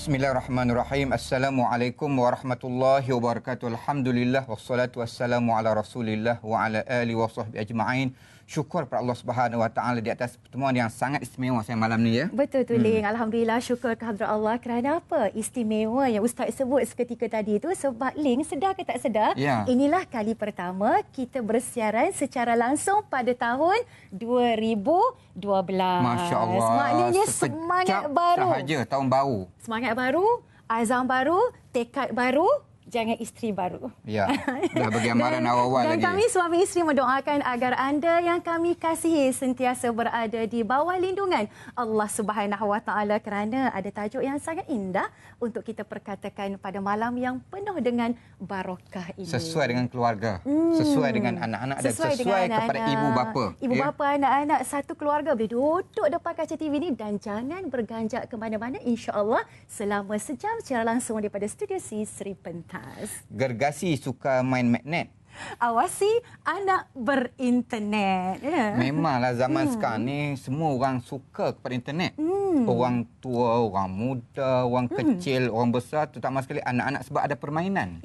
Bismillahirrahmanirrahim. Assalamualaikum warahmatullahi wabarakatuh. Alhamdulillah wassalatu wassalamu ala Rasulillah wa ala alihi wa sahbihi ajma'in. Syukur kepada Allah Subhanahu wa taala di atas pertemuan yang sangat istimewa saya malam ni ya. Betul tu Ling. Alhamdulillah, syukur kehadrat Allah. Kerana apa? Istimewa yang Ustaz sebut seketika tadi itu sebab Ling sedar ke tak sedar, inilah kali pertama kita bersiaran secara langsung pada tahun 2012. Masya-Allah. Maknanya semangat baru. Sahaja tahun baru. Semangat baru, azam baru, tekad baru. Jangan isteri baru. Ya, dah bagi amaran awal-awal lagi. Dan kami suami isteri mendoakan agar anda yang kami kasihi sentiasa berada di bawah lindungan Allah Subhanahu Wa Taala, kerana ada tajuk yang sangat indah untuk kita perkatakan pada malam yang penuh dengan barakah ini. Sesuai dengan keluarga, sesuai dengan anak-anak dan sesuai kepada ibu bapa. Ibu bapa, anak-anak, satu keluarga boleh duduk depan kaca TV ini dan jangan berganjak ke mana-mana, insya-Allah selama sejam secara langsung daripada studio C Sri Pentas. Gergasi suka main magnet. Awasi anak berinternet. Memanglah zaman sekarang ni semua orang suka kepada internet. Orang tua, orang muda, orang kecil, orang besar, terutama sekali anak-anak, sebab ada permainan.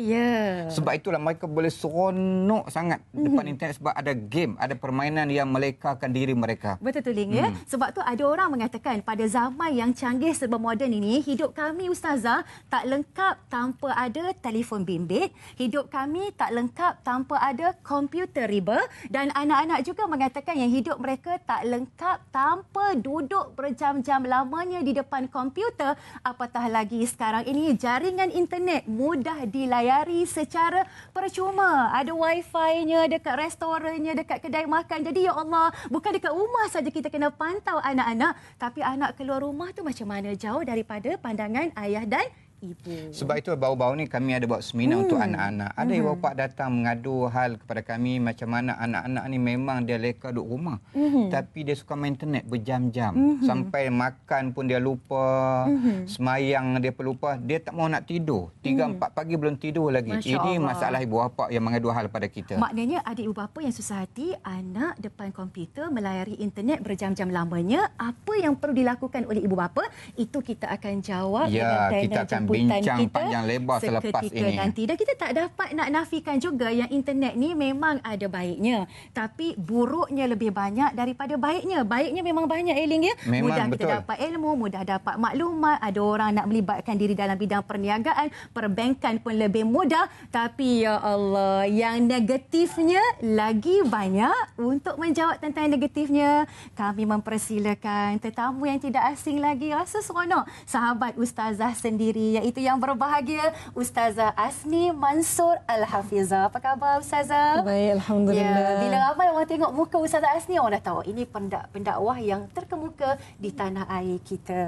Sebab itulah mereka boleh seronok sangat depan internet sebab ada game, ada permainan yang melekakan diri mereka. Betul tu Ling ya. Sebab tu ada orang mengatakan pada zaman yang canggih serba moden ini, hidup kami Ustazah tak lengkap tanpa ada telefon bimbit, hidup kami tak lengkap tanpa ada komputer riba, dan anak-anak juga mengatakan yang hidup mereka tak lengkap tanpa duduk berjam-jam lamanya di depan komputer. Apatah lagi sekarang ini jaringan internet mudah dilayari secara percuma. Ada wifi-nya dekat restorannya, dekat kedai makan. Jadi ya Allah, bukan dekat rumah saja kita kena pantau anak-anak, tapi anak keluar rumah tu macam mana jauh daripada pandangan ayah dan ibu. Sebab itu baru-baru ni kami ada buat seminar untuk anak-anak. Ada ibu bapa datang mengadu hal kepada kami macam mana anak-anak ni memang dia leka duduk rumah. Tapi dia suka main internet berjam-jam. Sampai makan pun dia lupa, semayang dia pun lupa, dia tak mau nak tidur. 3-4 pagi belum tidur lagi. Ini masalah ibu bapa yang mengadu hal pada kita. Maknanya ada ibu bapa yang susah hati anak depan komputer melayari internet berjam-jam lamanya. Apa yang perlu dilakukan oleh ibu bapa? Itu kita akan jawab dengan kita akan bincang panjang lebar selepas ini nanti. Dan kita tak dapat nak nafikan juga yang internet ni memang ada baiknya, tapi buruknya lebih banyak daripada baiknya. Baiknya memang banyak Eling ya. Memang, mudah betul. Kita dapat ilmu, mudah dapat maklumat, ada orang nak melibatkan diri dalam bidang perniagaan, perbankan pun lebih mudah, tapi ya Allah, yang negatifnya lagi banyak. Untuk menjawab tentang negatifnya, kami mempersilakan tetamu yang tidak asing lagi, rasa seronok, sahabat Ustazah sendiri, iaitu yang berbahagia Ustazah Asni Mansur Al-Hafizah. Apa khabar Ustazah? Baik, Alhamdulillah. Bila ramai orang tengok muka Ustazah Asni, orang dah tahu ini pendakwah yang terkemuka di tanah air kita.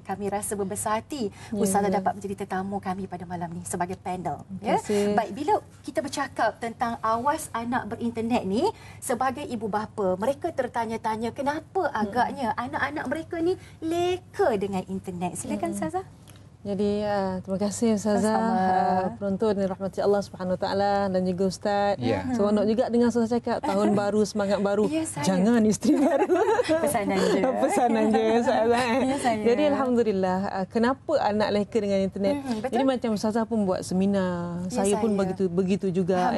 Kami rasa berbesar hati Ustazah dapat menjadi tetamu kami pada malam ni sebagai panel. Baik, bila kita bercakap tentang awas anak berinternet ni, sebagai ibu bapa, mereka tertanya-tanya kenapa agaknya anak-anak mereka ni leka dengan internet. Silakan Ustazah. Jadi terima kasih Ustazah, penonton dirahmati Allah Subhanahu Wa Taala dan juga Ustaz. Seronok juga dengan Ustazah cakap tahun baru, semangat baru. Jangan isteri baru. Pesanan je. Pesanan je Ustazah. Jadi alhamdulillah, kenapa anak leka dengan internet? Jadi macam Ustazah pun buat seminar, saya pun begitu juga.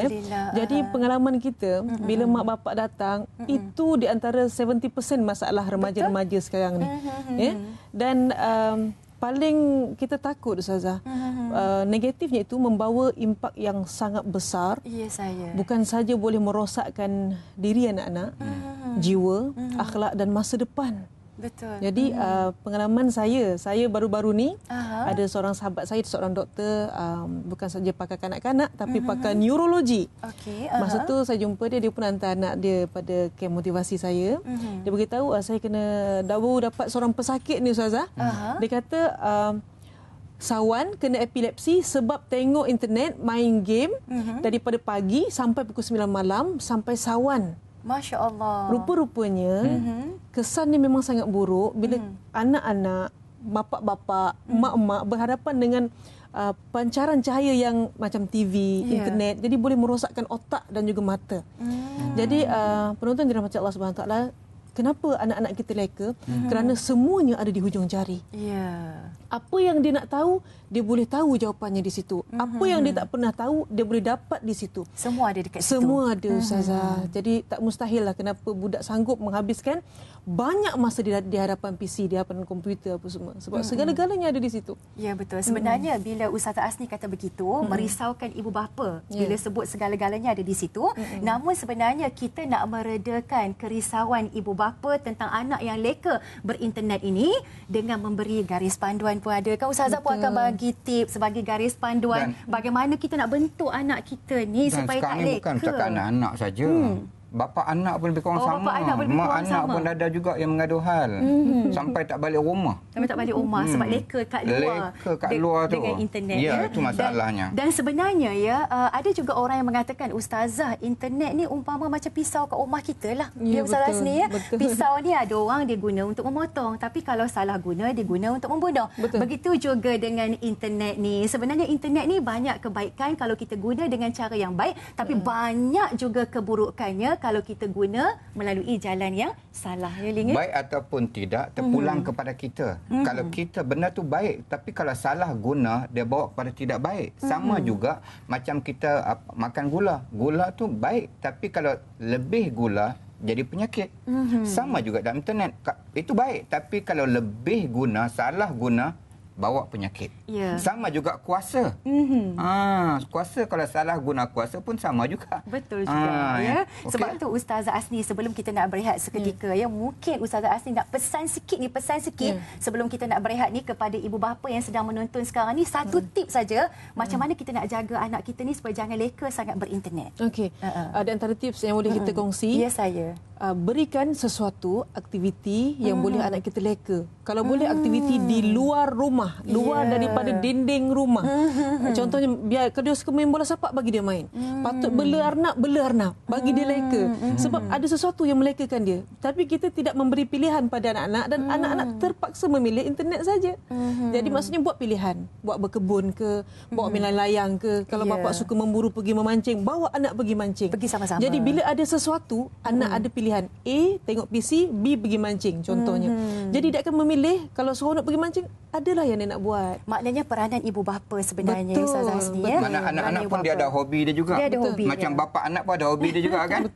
Jadi pengalaman kita bila mak bapak datang, itu di antara 70% masalah remaja-remaja sekarang ni. Dan paling kita takut Ustazah, negatifnya itu membawa impak yang sangat besar. Bukan saja boleh merosakkan diri anak-anak, jiwa, akhlak dan masa depan. Betul. Jadi pengalaman saya baru-baru ni ada seorang sahabat saya, seorang doktor, bukan saja pakar kanak-kanak tapi pakar neurologi. Masa tu saya jumpa dia pun hantar anak dia pada camp motivasi saya. Dia beritahu saya kena dapat seorang pesakit ni Ustazah. Dia kata sawan kena epilepsi sebab tengok internet, main game daripada pagi sampai pukul 9 malam sampai sawan. Masya Allah. Rupa-rupanya kesan ni memang sangat buruk bila anak-anak, bapak-bapak, mak-mak berhadapan dengan pancaran cahaya yang macam TV, internet. Jadi boleh merosakkan otak dan juga mata. Jadi penonton dirahmati Allah Subhanahu Wa Taala, kenapa anak-anak kita leka? Kerana semuanya ada di hujung jari. Apa yang dia nak tahu, dia boleh tahu jawapannya di situ. Apa yang dia tak pernah tahu, dia boleh dapat di situ. Semua ada dekat situ. Semua ada, Ustazah. Jadi tak mustahil lah kenapa budak sanggup menghabiskan banyak masa di hadapan PC, di hadapan komputer apa semua. Sebab segala-galanya ada di situ. Ya, betul. Sebenarnya bila Ustazah Asni kata begitu, merisaukan ibu bapa bila sebut segala-galanya ada di situ. Namun sebenarnya kita nak meredakan kerisauan ibu bapa tentang anak yang leka berinternet ini dengan memberi garis panduan pun ada. Kan Ustazah pun akan bagi tips sebagai garis panduan bagaimana kita nak bentuk anak kita ni supaya tak leka. Dan sekarang bukan cakap anak-anak saja. Bapa anak pun lebih kurang sama. Mak anak pun ada juga yang mengadu hal. Sampai tak balik rumah. Sampai tak balik rumah sebab leka kat luar. Leka kat luar tu. Dengan internet. Ya, itu masalahnya. Dan sebenarnya ada juga orang yang mengatakan, Ustazah, internet ni umpama macam pisau kat rumah kita lah. Ya, Ustazah Asni. Pisau ni ada orang dia guna untuk memotong. Tapi kalau salah guna, dia guna untuk membunuh. Begitu juga dengan internet ni. Sebenarnya internet ni banyak kebaikan kalau kita guna dengan cara yang baik. Tapi banyak juga keburukannya kalau kita guna melalui jalan yang salah. Ya, Ling? Baik ataupun tidak, terpulang kepada kita. Kalau kita benda tu baik, tapi kalau salah guna, dia bawa kepada tidak baik. Sama juga macam kita makan gula. Gula tu baik, tapi kalau lebih gula, jadi penyakit. Sama juga dalam internet. Itu baik, tapi kalau lebih guna, salah guna, bawa penyakit. Sama juga kuasa. Kuasa kalau salah guna kuasa pun sama juga. Betul juga. Sebab tu Ustazah Asni, sebelum kita nak berehat seketika, mungkin Ustazah Asni nak pesan sikit sebelum kita nak berehat ni kepada ibu bapa yang sedang menonton sekarang ni, satu tips saja macam mana kita nak jaga anak kita ni supaya jangan leka sangat berinternet. Okey. Ada antara tips yang boleh kita kongsi. Ya, saya. Berikan sesuatu aktiviti yang boleh anak kita leka. Kalau boleh aktiviti di luar rumah, luar daripada dinding rumah. Contohnya, biar kalau dia suka main bola sepak, bagi dia main. Patut bela arnab, bagi dia leka. Sebab ada sesuatu yang melekakan dia. Tapi kita tidak memberi pilihan pada anak-anak dan anak-anak terpaksa memilih internet saja. Jadi maksudnya buat pilihan, buat berkebun ke, bawa main layang ke. Kalau bapa suka memburu pergi memancing, bawa anak pergi mancing. Pergi sama-sama. Jadi bila ada sesuatu, anak ada pilihan. A, tengok PC, B, pergi mancing contohnya. Jadi dia akan memilih, kalau seronok pergi mancing, adalah yang dia nak buat. Maknanya peranan ibu bapa sebenarnya, Ustazah Asni. Mana anak-anak pun dia ada hobi dia juga. Dia ada hobi macam bapa anak pun ada hobi dia juga kan.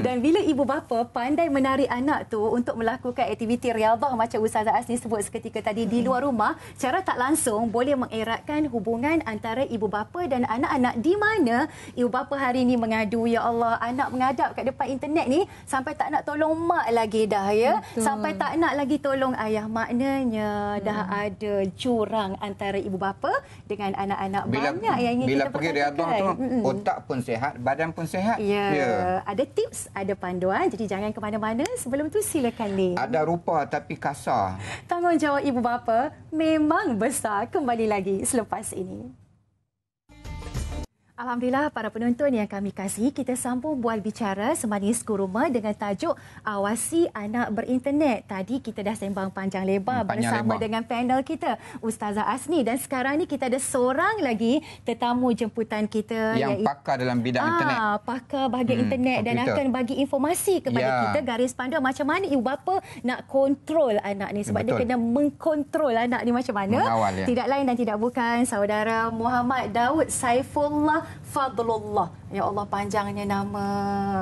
Dan bila ibu bapa pandai menarik anak tu untuk melakukan aktiviti riyadhah macam Ustazah Asni sebut seketika tadi di luar rumah, secara tak langsung boleh mengeratkan hubungan antara ibu bapa dan anak-anak, di mana ibu bapa hari ini mengadu, ya Allah, anak menghadap kat depan internet ni sampai tak nak tolong mak lagi dah, ya. Sampai tak nak lagi tolong ayah. Maknanya dah ada jurang antara ibu bapa dengan anak-anak. Banyak yang ingin bila kita pergi riyadhah tu, otak pun sihat, badan pun sihat. Ada tips, ada panduan. Jadi jangan ke mana-mana. Sebelum tu silakan, Ling. Ada rupa tapi kasar. Tanggungjawab ibu bapa memang besar. Kembali lagi selepas ini. Alhamdulillah, para penonton yang kami kasihi, kita sambung bual bicara Semanis Kurma dengan tajuk Awasi Anak Berinternet. Tadi kita dah sembang panjang lebar bersama dengan panel kita, Ustazah Asni. Dan sekarang ni kita ada seorang lagi tetamu jemputan kita. Yang pakar dalam bidang internet. Pakar bahagian internet dan akan bagi informasi kepada kita, garis panduan macam mana ibu bapa nak kontrol anak ni. Sebab dia kena mengkontrol anak ni macam mana. Mengawal, Tidak lain dan tidak bukan saudara Muhammad Daud Saifullah Fadlullah. Ya Allah, panjangnya nama.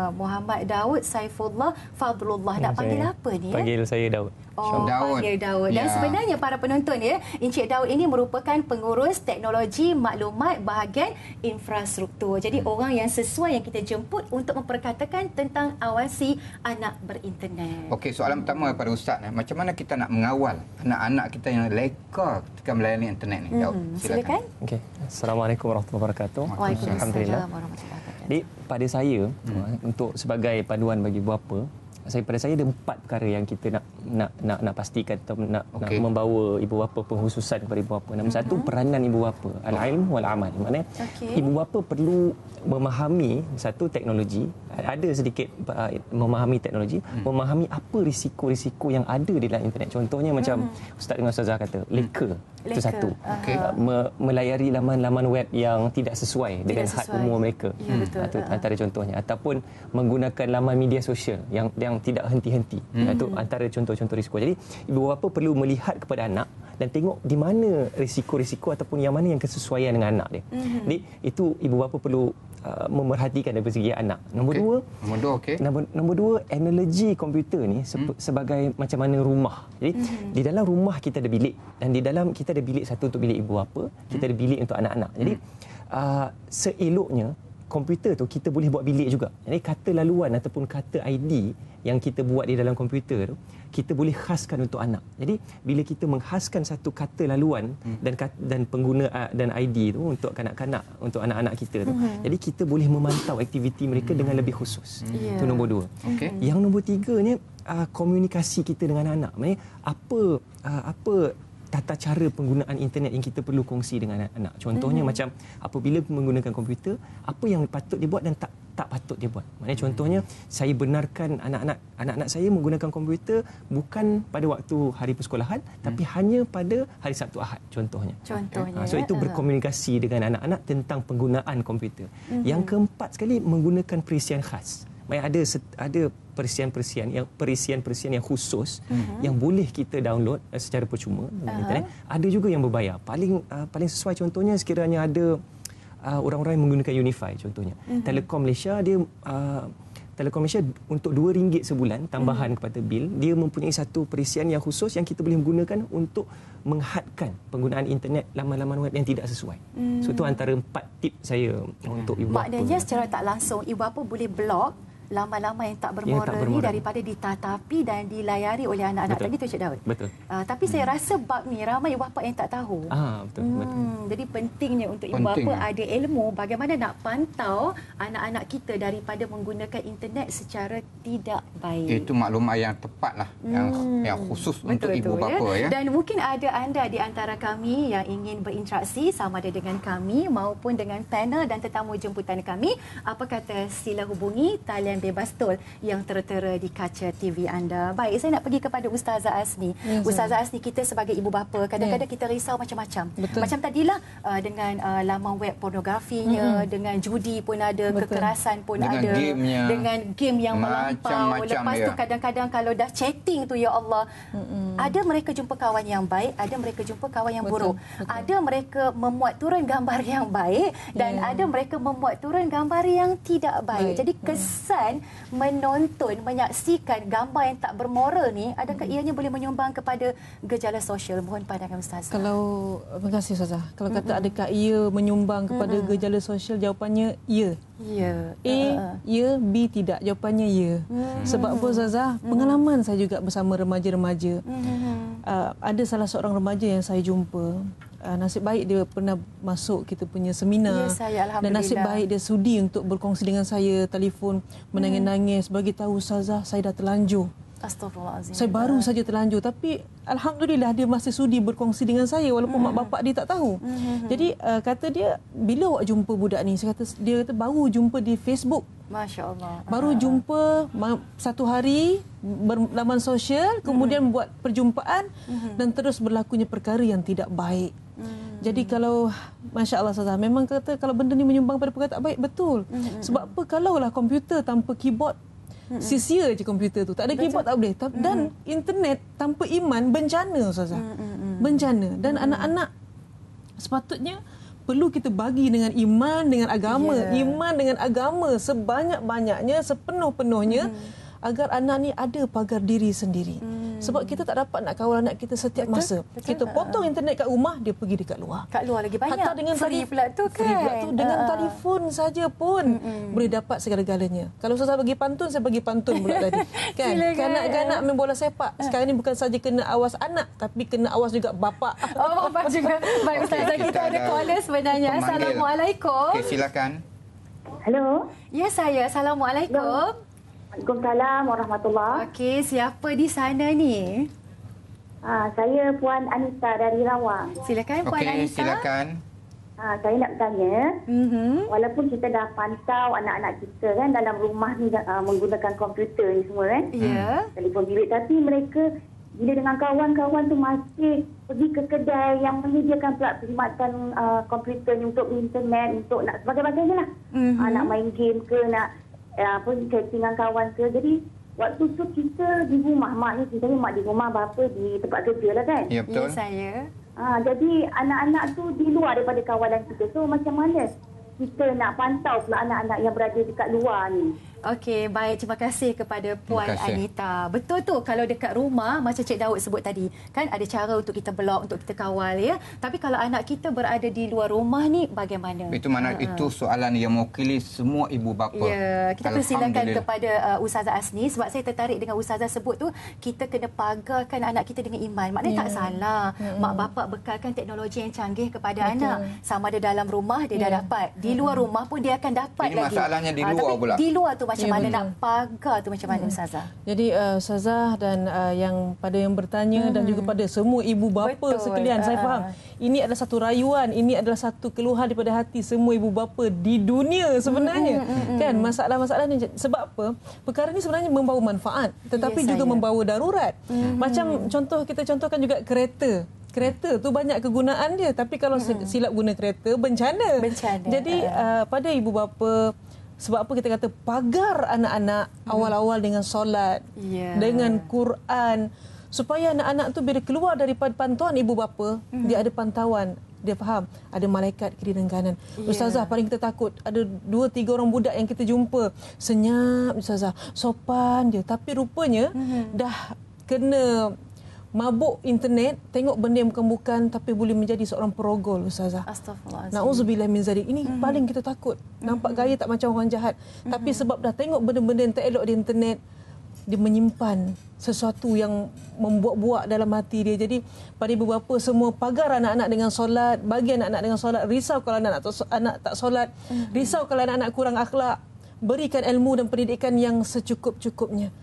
Muhammad Daud Saifullah Fadlullah. Nak panggil apa ni? Panggil saya Daud. Panggil Daud. Dan sebenarnya para penonton, Encik Daud ini merupakan pengurus teknologi maklumat bahagian infrastruktur. Jadi orang yang sesuai yang kita jemput untuk memperkatakan tentang awasi anak berinternet. Okey, soalan pertama kepada Ustaz, macam mana kita nak mengawal anak-anak kita yang leka ketika melayani internet ni? Daud, silakan. Okey. Assalamualaikum warahmatullahi wabarakatuh. Waalaikumsalam. Jadi pada saya untuk sebagai panduan bagi bapa, pada saya ada 4 perkara yang kita nak nak pastikan atau nak membawa ibu bapa penghususan kepada ibu bapa. Nombor satu, peranan ibu bapa, al-ilm wal amal. Maknanya ibu bapa perlu memahami satu teknologi, ada sedikit memahami teknologi, memahami apa risiko-risiko yang ada di dalam internet. Contohnya macam Ustaz dengan Ustazah kata, leka. Itu satu. Melayari laman-laman web yang tidak sesuai dengan had umur mereka. Itu antara contohnya. Ataupun menggunakan laman media sosial yang tidak henti-henti. Itu antara contoh-contoh risiko. Jadi ibu bapa perlu melihat kepada anak dan tengok di mana risiko-risiko ataupun yang mana yang kesesuaian dengan anak dia. Jadi itu ibu bapa perlu memerhatikan dari segi anak. Nombor dua, analogi komputer ni sebagai macam mana rumah. Jadi di dalam rumah kita ada bilik, dan di dalam kita ada bilik satu untuk bilik ibu bapa, kita ada bilik untuk anak-anak. Jadi seeloknya komputer tu kita boleh buat bilik juga. Jadi kata laluan ataupun kata ID yang kita buat di dalam komputer tu, kita boleh khaskan untuk anak. Jadi bila kita menghaskan satu kata laluan dan pengguna dan ID tu untuk kanak-kanak, untuk anak-anak kita tu, jadi kita boleh memantau aktiviti mereka dengan lebih khusus. Itu nombor dua. Yang nombor tiganya, komunikasi kita dengan anak. Maksudnya apa tata cara penggunaan internet yang kita perlu kongsi dengan anak. Contohnya macam apabila menggunakan komputer, apa yang patut dia buat dan tak patut dia buat. Maknanya contohnya, saya benarkan anak-anak saya menggunakan komputer bukan pada waktu hari persekolahan, tapi hanya pada hari Sabtu Ahad contohnya. So itu berkomunikasi dengan anak-anak tentang penggunaan komputer. Yang keempat sekali, menggunakan perisian khas. Ada perisian yang khusus yang boleh kita download secara percuma di internet. Ada juga yang berbayar. Paling sesuai contohnya, sekiranya ada orang-orang yang menggunakan Unify contohnya. Telekom Malaysia untuk RM2 sebulan tambahan kepada bil, dia mempunyai satu perisian yang khusus yang kita boleh menggunakan untuk menghadkan penggunaan internet laman-laman web yang tidak sesuai. So itu antara 4 tip saya untuk ibu bapa. Maknanya secara tak langsung ibu bapa boleh blok lama-lama yang tak bermoral ni daripada ditatapi dan dilayari oleh anak-anak. Tadi tu Cik Daud. Betul. Tapi saya rasa bab ni ramai ibu bapa yang tak tahu. Betul. Jadi pentingnya untuk ibu bapa ada ilmu bagaimana nak pantau anak-anak kita daripada menggunakan internet secara tidak baik. Itu maklumat yang tepatlah, yang khusus untuk ibu bapa ya. Dan mungkin ada anda di antara kami yang ingin berinteraksi sama ada dengan kami maupun dengan panel dan tetamu jemputan kami. Apa kata, sila hubungi talian bebas tol yang tertera di kaca TV anda. Baik, saya nak pergi kepada Ustazah Asni. Ustazah Asni, kita sebagai ibu bapa kadang-kadang kita risau macam-macam. Macam tadilah dengan laman web pornografinya, dengan judi pun ada, kekerasan pun dengan ada, gamenya, dengan game yang melampau. Lepas tu kadang-kadang kalau dah chatting tu, ya Allah, ada mereka jumpa kawan yang baik, ada mereka jumpa kawan yang buruk. Ada mereka memuat turun gambar yang baik dan ada mereka memuat turun gambar yang tidak baik. Jadi kesan menonton, menyaksikan gambar yang tak bermoral ni, adakah ianya boleh menyumbang kepada gejala sosial? Mohon pandangan Ustazah. Terima kasih Ustazah. Kalau kata adakah ia menyumbang kepada gejala sosial, jawapannya ya. Ya. Ya, B tidak. Jawapannya ya. Sebab apa Ustazah? Pengalaman saya juga bersama remaja-remaja. Ada salah seorang remaja yang saya jumpa. Nasib baik dia pernah masuk kita punya seminar, dan nasib baik dia sudi untuk berkongsi dengan saya, telefon menangis-nangis bagi tahu, Ustazah, saya dah terlanjur. Astagfirullahalazim. Saya baru saja terlanjur, tapi alhamdulillah dia masih sudi berkongsi dengan saya walaupun mak bapak dia tak tahu. Jadi kata dia, bila awak jumpa budak ni? Dia kata baru jumpa di Facebook. Masya Allah. Baru jumpa satu hari berlaman sosial, kemudian buat perjumpaan dan terus berlakunya perkara yang tidak baik. Jadi kalau, Masya Allah Ustazah, memang kata kalau benda ni menyumbang pada perkara tak baik, betul. Sebab apa, kalaulah komputer tanpa keyboard, sia-sia je komputer tu. Tak ada keyboard tak boleh. Dan internet tanpa iman, bencana Ustazah. Bencana. Dan anak-anak sepatutnya perlu kita bagi dengan iman, dengan agama. Iman dengan agama sebanyak-banyaknya, sepenuh-penuhnya, agar anak ni ada pagar diri sendiri. Sebab kita tak dapat nak kawal anak kita setiap masa. Kita potong internet kat rumah, dia pergi dekat luar. Kat luar lagi banyak. Hatta dengan free pula tu kan. Free pula tu. Dengan telefon saja pun boleh dapat segala-galanya. Kalau saya bagi pantun, saya bagi pantun pula tadi. Kan? Kanak-kanak main bola sepak. Sekarang ni bukan saja kena awas anak, tapi kena awas juga bapa. Oh, bapa juga. Baik Ustazah, kita ada caller sebenarnya. Assalamualaikum. Okey, silakan. Hello. Ya, saya. Assalamualaikum. Waalaikumsalam warahmatullahi. Okey, siapa di sana ni? Saya Puan Anita dari Rawang. Silakan Puan Anita. Okey, silakan. Saya nak bertanya, walaupun kita dah pantau anak-anak kita kan dalam rumah ni menggunakan komputer ni semua kan, telefon bimbit, tapi mereka bila dengan kawan-kawan tu masih pergi ke kedai yang menyediakan pula perkhidmatan komputer ni untuk internet, untuk nak sebagainya lah. Nak main game ke, nak chatting dengan kawan ke. Jadi waktu tu kita di rumah, mak ni kita ni mak di rumah, bapa di tempat kerja lah kan. Ya, betul. Ya, saya. Jadi anak-anak tu di luar daripada kawalan kita. So macam mana kita nak pantau pula anak-anak yang berada dekat luar ni? Okey, baik. Terima kasih kepada Puan Anita. Betul tu, kalau dekat rumah, macam Cik Daud sebut tadi, kan ada cara untuk kita blok, untuk kita kawal, ya. Tapi kalau anak kita berada di luar rumah ni, bagaimana? Itu mana itu soalan yang mewakili semua ibu bapa. Ya, kita persilakan kepada Ustazah Asni, sebab saya tertarik dengan Ustazah sebut tu, kita kena pagarkan anak kita dengan iman. Maknanya tak salah. Mak bapak bekalkan teknologi yang canggih kepada anak. Sama ada dalam rumah, dia dah dapat. Di luar rumah pun dia akan dapat lagi. Ini masalahnya di luar pula. Di luar tu macam mana nak pagar tu macam mana Ustazah? Jadi Ustazah dan yang bertanya dan juga pada semua ibu bapa sekalian, saya faham ini adalah satu rayuan, ini adalah satu keluhan daripada hati semua ibu bapa di dunia sebenarnya. Kan masalah-masalah ni, sebab apa? Perkara ni sebenarnya membawa manfaat tetapi juga membawa darurat. Macam kita contohkan juga kereta. Kereta tu banyak kegunaan dia, tapi kalau silap guna kereta, bencana. Jadi pada ibu bapa, sebab apa kita kata pagar anak-anak awal-awal dengan solat, dengan Quran, supaya anak-anak tu bila keluar daripada pantauan ibu bapa, dia ada pantauan, dia faham ada malaikat kiri dan kanan. Ustazah, paling kita takut ada 2-3 orang budak yang kita jumpa, senyap Ustazah, sopan je, tapi rupanya dah kena mabuk internet, tengok benda yang bukan-bukan, tapi boleh menjadi seorang perogol, Ustazah. Astagfirullahaladzim. Na'udzubillah min zalik. Ini paling kita takut. Nampak gaya tak macam orang jahat. Tapi sebab dah tengok benda-benda yang tak elok di internet, dia menyimpan sesuatu yang membuat-buat dalam hati dia. Jadi pada ibu bapa semua, pagar anak-anak dengan solat, bagi anak-anak dengan solat, risau kalau anak tak solat, risau kalau anak-anak kurang akhlak, berikan ilmu dan pendidikan yang secukup-cukupnya.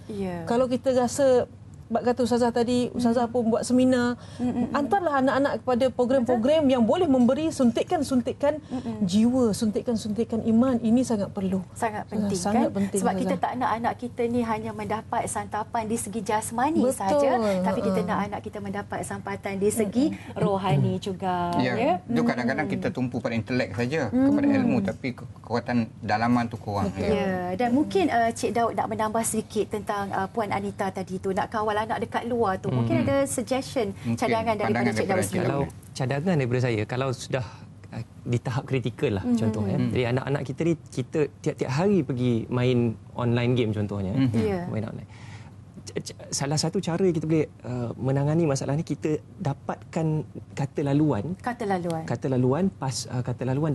Kalau kita rasa, bak kata Ustazah tadi, Ustazah pun buat seminar, antarlah anak-anak kepada program-program yang boleh memberi suntikan-suntikan jiwa, suntikan-suntikan iman. Ini sangat perlu. Sangat penting, sangat kan? penting, sebab Ustazah. kita tak nak anak kita ni hanya mendapat santapan di segi jasmani saja, tapi kita nak anak kita mendapat sampatan di segi rohani juga. Itu kadang-kadang kita tumpu pada intelek saja, kepada ilmu, tapi kekuatan dalaman tu kurang. Dan mungkin Cik Daud nak menambah sedikit tentang Puan Anita tadi tu, nak kawal anak dekat luar tu. Mungkin ada suggestion, cadangan daripada Cik Daud sendiri. Kalau cadangan daripada saya, kalau sudah di tahap kritikal lah contohnya. Jadi anak-anak kita ni, kita tiap-tiap hari pergi main online game contohnya. Main online. Salah satu cara kita boleh menangani masalah ni, kita dapatkan kata laluan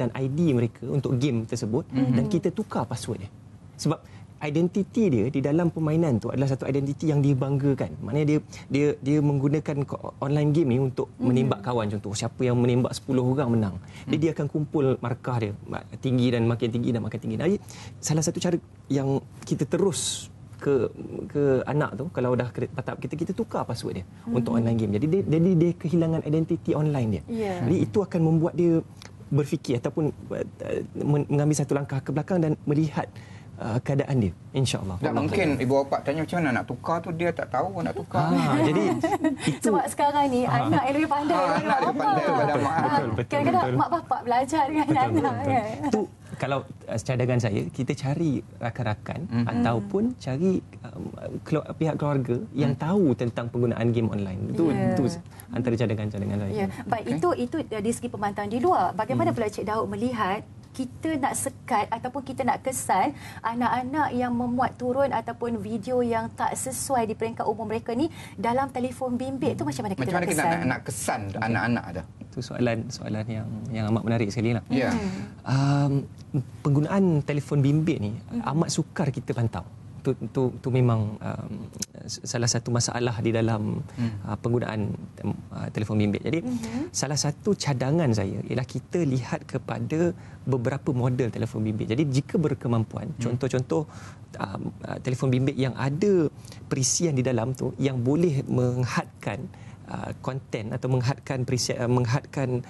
dan ID mereka untuk game tersebut, dan kita tukar password dia. Sebab identiti dia di dalam permainan tu adalah satu identiti yang dibanggakan. Maknanya dia menggunakan online game ni untuk menembak kawan. Contoh, siapa yang menembak 10 orang menang. Dia akan kumpul markah dia tinggi dan makin tinggi dan makin tinggi. Jadi salah satu cara yang kita terus ke anak tu, kalau dah tahap kita tukar password dia untuk online game. Jadi dia kehilangan identiti online dia. Jadi itu akan membuat dia berfikir ataupun mengambil satu langkah ke belakang dan melihat keadaan dia, insya-Allah. Tak mungkin ibu bapa tanya macam mana nak tukar tu, dia tak tahu nak tukar. Jadi itu sebab sekarang ni anak yang lebih pandai daripada mak bapak. Kadang-kadang mak bapak belajar dengan anak. Itu kalau cadangan saya, kita cari rakan-rakan ataupun cari pihak keluarga yang tahu tentang penggunaan game online. Itu antara cadangan-cadangan saya. Baik, itu dari segi pemantauan di luar. Bagaimana pula Cik Daud melihat kita nak sekat ataupun kita nak kesan anak-anak yang memuat turun ataupun video yang tak sesuai di peringkat umur mereka ni dalam telefon bimbit tu, macam mana kita nak kesan? Macam mana kita nak kesan anak-anak tu? Itu soalan yang amat menarik sekali lah. Penggunaan telefon bimbit ni amat sukar kita pantau. tu memang salah satu masalah di dalam penggunaan telefon bimbit. Jadi salah satu cadangan saya ialah kita lihat kepada beberapa model telefon bimbit. Jadi jika berkemampuan, contoh-contoh telefon bimbit yang ada perisian di dalam tu yang boleh menghadkan konten atau menghadkan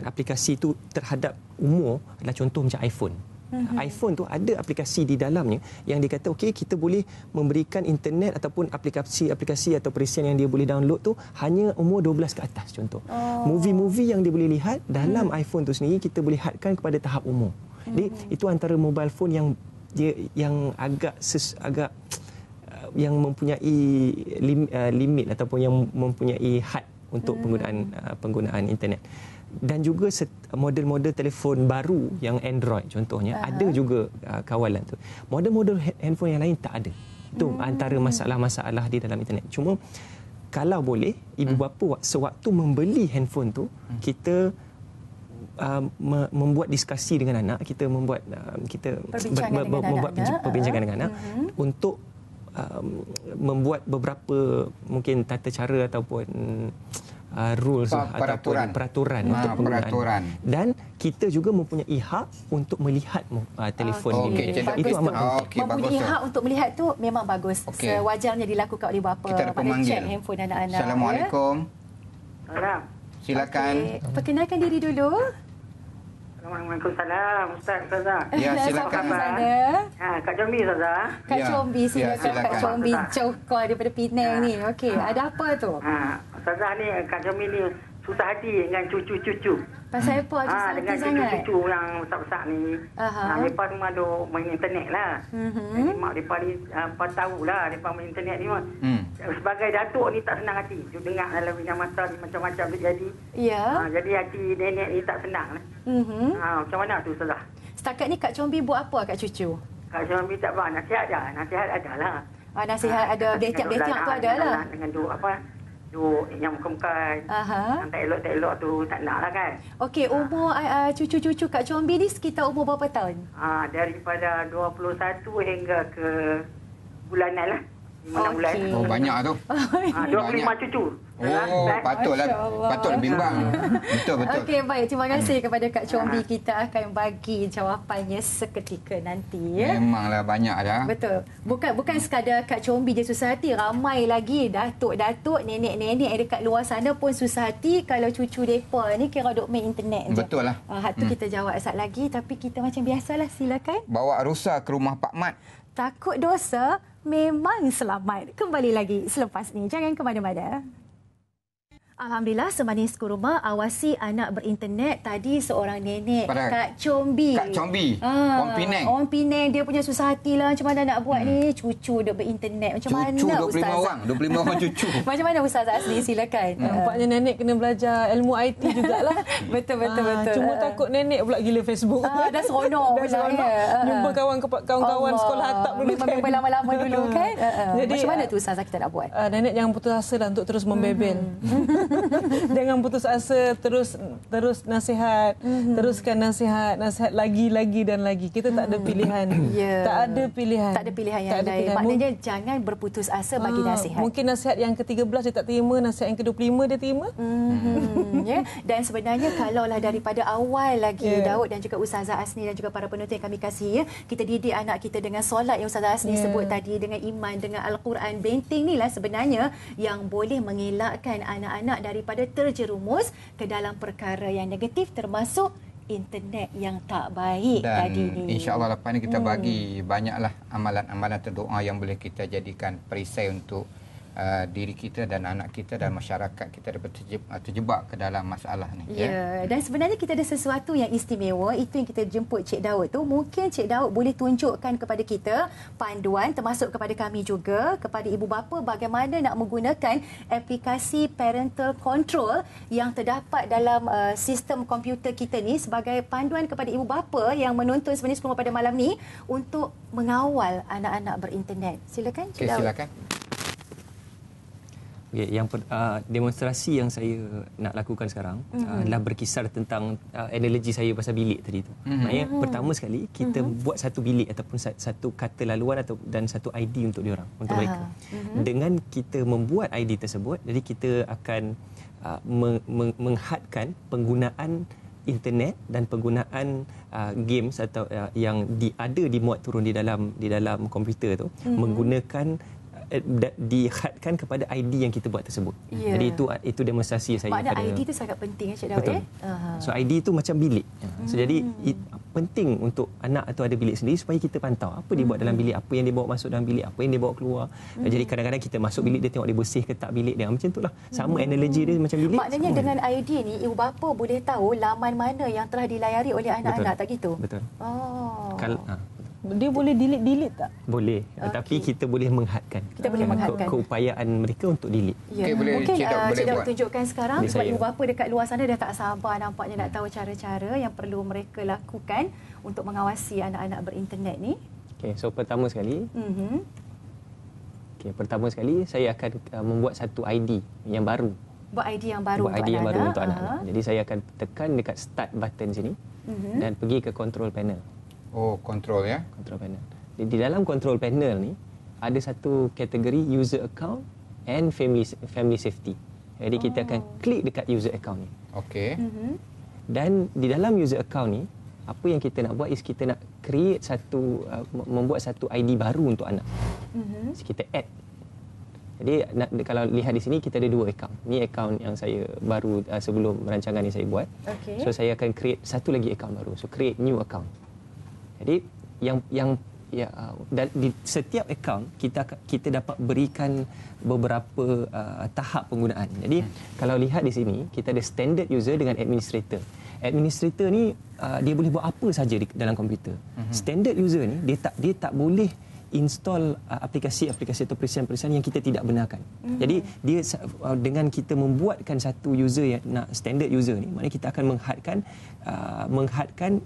aplikasi itu terhadap umur adalah contoh macam iPhone. iPhone tu ada aplikasi di dalamnya yang dia kata okey, kita boleh memberikan internet ataupun aplikasi atau perisian yang dia boleh download tu hanya umur 12 ke atas contoh. Movie-movie yang dia boleh lihat dalam iPhone tu sendiri kita boleh hadkan kepada tahap umur. Jadi itu antara mobile phone yang agak yang mempunyai limit ataupun yang mempunyai had untuk penggunaan internet. Dan juga model-model telefon baru yang Android contohnya ada juga kawalan tu. Model-model handphone yang lain tak ada. Itu antara masalah-masalah di dalam internet. Cuma kalau boleh ibu bapa sewaktu membeli handphone tu kita membuat diskusi dengan anak, kita membuat perbincangan dengan anak untuk membuat beberapa mungkin tata cara ataupun rules ataupun peraturan untuk penggunaan. Dan kita juga mempunyai hak untuk melihat telefon ini. Itu amat penting. Mempunyai hak untuk melihat tu memang bagus. Sewajarnya dilakukan oleh bapa pada cek handphone anak-anak. Assalamualaikum. Salam. Silakan. Perkenalkan diri dulu. Waalaikumsalam, Ustazah. Ya, silakan. Kak Combi, Ustazah. Kak Combi, silakan. Kak Combi jauh call daripada Penang ni. Okey, ada apa tu? Ustazah ni, Kak Combi ni susah hati dengan cucu-cucu. Pasal apa? Dengan cucu-cucu yang besar-besar ni. Mereka semua ada main internet lah. Jadi mak mereka ni tahulah mereka main internet ni. Sebagai datuk ni tak senang hati. Dia dengar dalam bidang masa ni macam-macam terjadi. Ya. Jadi hati nenek ni tak senang lah. Macam mana tu Ustazah? Setakat ni Kak Combi buat apa kat cucu? Kak Combi tak buat nasihat dah. Nasihat ada lah. Nasihat ada, betiak-betiak tu ada lah. Dengan duk yang bukan yang tak elok-elok tu tak nak lah kan. Okey, umur cucu-cucu Kak Combi ni sekitar umur berapa tahun? Daripada 21 hingga ke bulanan lah. 5 bulan. Oh, banyak tu. 25 cucu. Patutlah. Patut bimbang. Betul. Okey, baik. Terima kasih kepada Kak Combi. Kita akan bagi jawapannya seketika nanti. Memanglah banyak dah. Betul. Bukan sekadar Kak Combi je susah hati. Ramai lagi datuk-datuk, nenek-nenek yang dekat luar sana pun susah hati kalau cucu mereka ni kira duk main internet je. Betul lah. Tu kita jawab sat lagi. Tapi kita macam biasalah, silakan. Bawa rusa ke rumah Pak Mat. Takut dosa, memang selamat. Kembali lagi selepas ni. Jangan ke mana-mana. Alhamdulillah, Semani Sekuruma awasi anak berinternet. Tadi seorang nenek, Kak Combi. Kak Combi, orang Penang. Orang Penang, dia punya susah hati lah. Macam mana nak buat ni? Cucu duk berinternet. Macam mana Cucu 25 Ustazah? 25 orang cucu. Macam mana Ustazah Asli? Silakan. Nampaknya nenek kena belajar ilmu IT jugalah. Betul. Cuma takut nenek pula gila Facebook. Dah seronok pula. Jumpa kawan-kawan sekolah atap dulu kan. Memang lama-lama dulu kan. Jadi, macam mana tu Ustazah kita nak buat? Nenek jangan putus asa lah untuk terus membebel. Jangan putus asa, terus nasihat, teruskan nasihat lagi dan lagi. Kita tak ada pilihan. Tak ada pilihan yang lain. Maknanya jangan berputus asa bagi nasihat. Mungkin nasihat yang ke-13 dia tak terima, nasihat yang ke-25 dia terima. Dan sebenarnya kalaulah daripada awal lagi Daud dan juga Ustazah Asni dan juga para penonton yang kami kasihi, kita didik anak kita dengan solat yang Ustazah Asni sebut tadi, dengan iman, dengan Al-Quran. Benteng ni lah sebenarnya yang boleh mengelakkan anak-anak daripada terjerumus ke dalam perkara yang negatif, termasuk internet yang tak baik tadi ni. Dan insya-Allah lepas ni kita bagi banyaklah amalan-amalan terdoa yang boleh kita jadikan perisai untuk diri kita dan anak kita dan masyarakat kita dapat terjebak ke dalam masalah ni. Dan sebenarnya kita ada sesuatu yang istimewa. Itu yang kita jemput Cik Daud tu. Mungkin Cik Daud boleh tunjukkan kepada kita panduan, termasuk kepada kami juga, kepada ibu bapa, bagaimana nak menggunakan aplikasi parental control yang terdapat dalam sistem komputer kita ni sebagai panduan kepada ibu bapa yang menonton Semani Sekuruma pada malam ni untuk mengawal anak-anak berinternet. Silakan Cik Daud. Silakan. Okay, demonstrasi yang saya nak lakukan sekarang adalah berkisar tentang analogi saya pasal bilik tadi tu. Maknanya pertama sekali kita buat satu bilik ataupun satu kata laluan dan satu ID untuk diorang, untuk mereka. Dengan kita membuat ID tersebut, jadi kita akan menghadkan penggunaan internet dan penggunaan games atau yang ada dimuat turun di dalam komputer tu menggunakan dihadkan kepada ID yang kita buat tersebut. Jadi itu demonstrasi saya. Makna ID itu sangat penting Cik Daud. Betul. So ID itu macam bilik. So jadi penting untuk anak tu ada bilik sendiri supaya kita pantau apa dia buat dalam bilik, apa yang dia bawa masuk dalam bilik, apa yang dia bawa keluar. Jadi kadang-kadang kita masuk bilik dia tengok dia bersih ke tak bilik dia. Macam itulah. Sama analogi dia macam bilik. Maknanya dengan ID ni ibu bapa boleh tahu laman mana yang telah dilayari oleh anak-anak, tak gitu? Betul. Dia boleh delete tak? Boleh. Tapi kita boleh menghadkan. Kita boleh menghadkan keupayaan mereka untuk delete. Mungkin Cik Daud tunjukkan sekarang sebab ibu bapa dekat luar sana dah tak sabar nampaknya nak tahu cara-cara yang perlu mereka lakukan untuk mengawasi anak-anak berinternet ni. Okey, so pertama sekali saya akan membuat satu ID yang baru. Buat ID yang baru untuk anak-anak. Jadi saya akan tekan dekat start button sini dan pergi ke control panel. Oh, control ya. Control panel. Di dalam control panel ni ada satu kategori user account and family safety. Jadi kita akan klik dekat user account ni. Okey. Dan di dalam user account ni apa yang kita nak buat is kita nak create membuat satu ID baru untuk anak. So, kita add. Jadi kalau lihat di sini kita ada 2 account. Ni account yang saya baru sebelum rancangan ni saya buat. So saya akan create satu lagi account baru. So create new account. Jadi di setiap akaun kita dapat berikan beberapa tahap penggunaan. Jadi kalau lihat di sini kita ada standard user dengan administrator. Administrator ni dia boleh buat apa saja dalam komputer. Standard user ni dia tak boleh install aplikasi-aplikasi atau perisian-perisian yang kita tidak benarkan. Jadi dia dengan kita membuatkan satu user yang nak standard user ni, maknanya kita akan menghadkan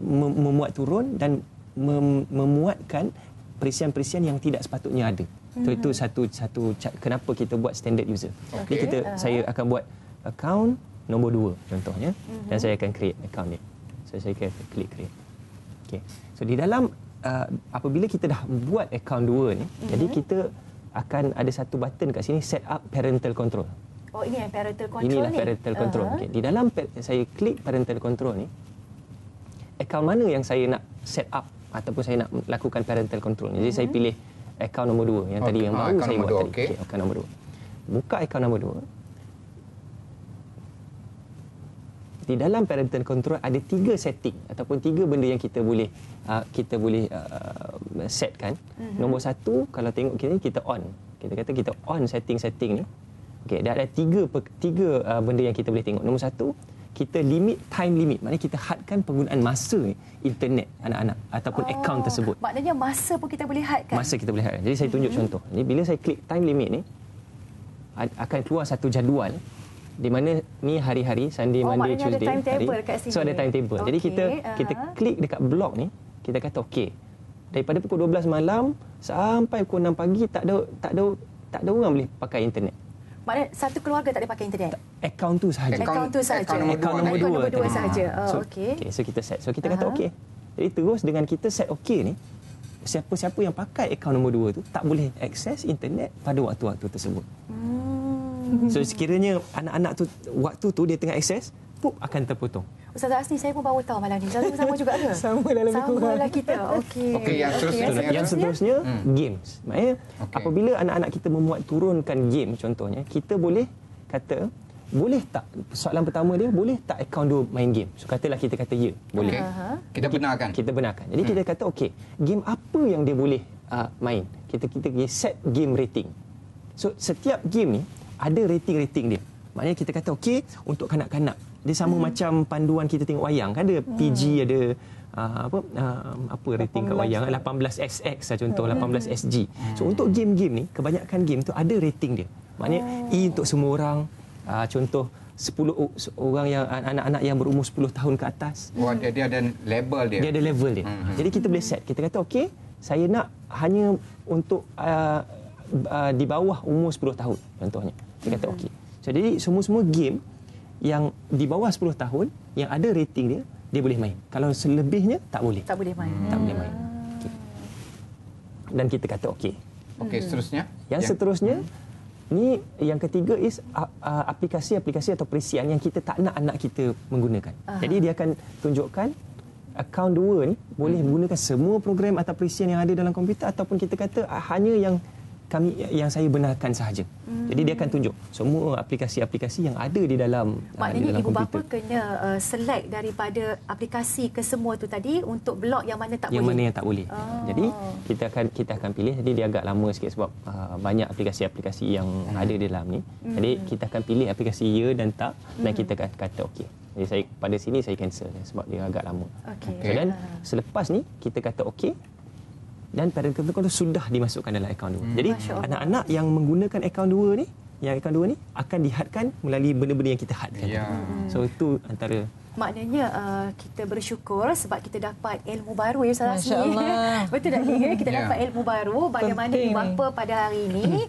memuat turun dan memuatkan perisian-perisian yang tidak sepatutnya ada. Itu satu kenapa kita buat standard user. Jadi saya akan buat account nombor 2 contohnya dan saya akan create account ni. So saya akan klik create. Okey. So di dalam apabila kita dah buat account 2 ni, jadi kita akan ada satu button kat sini set up parental control. Oh, ini yang parental control. Inilah parental control. Okay. Di dalam saya klik parental control ni, akaun mana yang saya nak set up ataupun saya nak lakukan parental control. Jadi saya pilih akaun nombor 2 yang tadi yang baru saya buat tadi. Okey, akaun nombor 2. Buka akaun nombor 2. Di dalam parental control ada 3 setting ataupun 3 benda yang kita boleh setkan. Nombor 1 kalau tengok kita on. Kita kata kita on setting ni. Okey, ada 3 benda yang kita boleh tengok. Nombor 1, kita time limit. Maknanya kita hadkan penggunaan masa internet anak-anak ataupun akaun tersebut. Maknanya masa pun kita boleh hadkan. Masa kita boleh hadkan. Jadi saya tunjuk contoh. Jadi bila saya klik time limit ni akan keluar satu jadual di mana ni hari-hari Sunday, Monday, Tuesday. Ada timetable kat sini. So ada timetable. Jadi kita klik dekat blok ni, kita kata okey. Daripada pukul 12 malam sampai pukul 6 pagi tak ada orang boleh pakai internet. Maknanya satu keluarga tak boleh pakai internet? Akaun tu sahaja. Akaun nombor 2 sahaja. Okey. So kita set. So kita kata okey. Jadi terus dengan kita set okey ni, siapa-siapa yang pakai akaun nombor 2 tu tak boleh akses internet pada waktu-waktu tersebut. So sekiranya anak-anak tu waktu tu dia tengah akses, akan terpotong. Ustaz Asni, saya pun baru tahu malam ni. Ustaz sama juga ke? Sama lah kita. Okey. Yang seterusnya games. Maknanya apabila anak-anak kita memuat turunkan game contohnya, kita boleh kata boleh tak, soalan pertama dia, boleh tak akaun 2 main game? So katalah kita kata ya, boleh. Kita benarkan. Jadi kita kata okey, game apa yang dia boleh main? Kita set game rating. So setiap game ni ada rating-rating dia. Maknanya kita kata okey, untuk kanak-kanak dia sama macam panduan kita tengok wayang kan, ada PG, ada apa rating kat wayang 18XX lah contoh, 18SG. So untuk game-game ni, kebanyakan game tu ada rating dia. Maknanya E untuk semua orang, contoh 10 orang yang anak-anak yang berumur 10 tahun ke atas. Dia ada label dia. Dia ada level dia. Jadi kita boleh set. Kita kata okey, saya nak hanya untuk di bawah umur 10 tahun contohnya. Kita kata okey. So, jadi semua game yang di bawah 10 tahun yang ada rating dia boleh main. Kalau selebihnya tak boleh. Tak boleh main. Tak boleh main. Okay. Dan kita kata okey. Okey, seterusnya. Yang seterusnya ni yang ketiga is aplikasi-aplikasi atau perisian yang kita tak nak anak kita menggunakan. Jadi dia akan tunjukkan akaun 2 ni boleh menggunakan semua program atau perisian yang ada dalam komputer ataupun kita kata hanya yang saya benarkan sahaja. Jadi dia akan tunjuk semua aplikasi-aplikasi yang ada di dalam maknanya di dalam ibu komputer. bapa kena select daripada aplikasi ke semua tu tadi untuk blok yang mana tak boleh. Yang mana yang tak boleh. Jadi kita akan pilih. Jadi dia agak lama sikit sebab banyak aplikasi-aplikasi yang ada di dalam ni. Jadi kita akan pilih aplikasi ya dan tak dan kita akan kata okey. Jadi pada sini saya cancel sebab dia agak lama. Okay. So, dan selepas ni kita kata okey dan parental control sudah dimasukkan dalam akaun 2. Jadi anak-anak yang menggunakan akaun 2 ni, akan dihadkan melalui benda-benda yang kita hadkan. So itu antara maknanya kita bersyukur sebab kita dapat ilmu baru ya Ustazah Asmi. Betul tak Ling? Kita dapat ilmu baru bagaimana ibu bapa pada hari ini